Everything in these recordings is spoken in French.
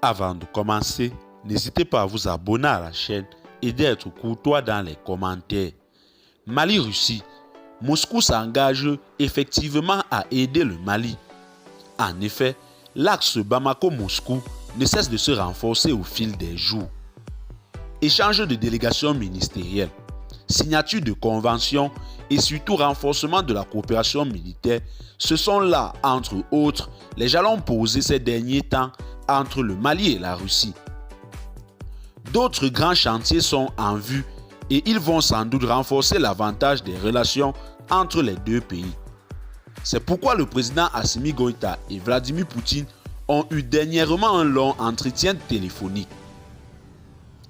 Avant de commencer, n'hésitez pas à vous abonner à la chaîne et d'être courtois dans les commentaires. Mali-Russie. Moscou s'engage effectivement à aider le Mali. En effet, l'axe Bamako-Moscou ne cesse de se renforcer au fil des jours. Échange de délégations ministérielles, signature de conventions et surtout renforcement de la coopération militaire, ce sont là, entre autres, les jalons posés ces derniers temps entre le Mali et la Russie. D'autres grands chantiers sont en vue et ils vont sans doute renforcer l'avantage des relations entre les deux pays. C'est pourquoi le président Assimi Goïta et Vladimir Poutine ont eu dernièrement un long entretien téléphonique.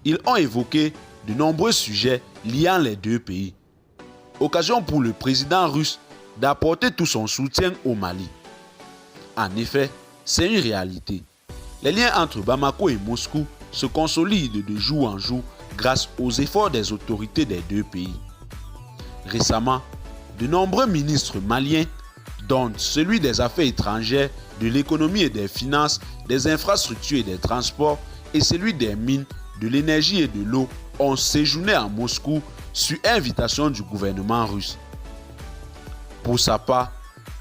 Ils ont évoqué de nombreux sujets liant les deux pays. Occasion pour le président russe d'apporter tout son soutien au Mali. En effet, c'est une réalité. Les liens entre Bamako et Moscou se consolident de jour en jour grâce aux efforts des autorités des deux pays. Récemment, de nombreux ministres maliens, dont celui des Affaires étrangères, de l'économie et des finances, des infrastructures et des transports, et celui des mines, de l'énergie et de l'eau, ont séjourné à Moscou sur invitation du gouvernement russe. Pour sa part,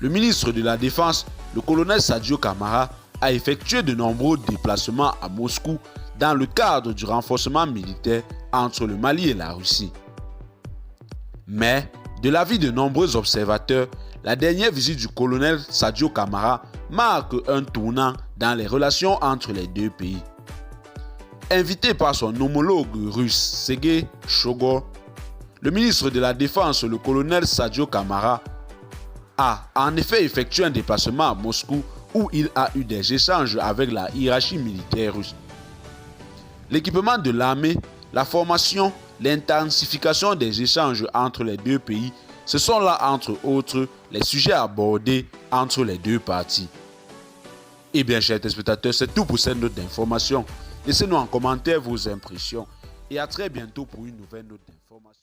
le ministre de la Défense, le colonel Sadio Kamara, a effectué de nombreux déplacements à Moscou dans le cadre du renforcement militaire entre le Mali et la Russie. Mais, de l'avis de nombreux observateurs, la dernière visite du colonel Sadio Kamara marque un tournant dans les relations entre les deux pays. Invité par son homologue russe Sergei Shoigu, le ministre de la Défense, le colonel Sadio Kamara, a en effet effectué un déplacement à Moscou où il a eu des échanges avec la hiérarchie militaire russe. L'équipement de l'armée, la formation, l'intensification des échanges entre les deux pays, ce sont là entre autres les sujets abordés entre les deux parties. Eh bien, chers téléspectateurs, c'est tout pour cette note d'information. Laissez-nous en commentaire vos impressions et à très bientôt pour une nouvelle note d'information.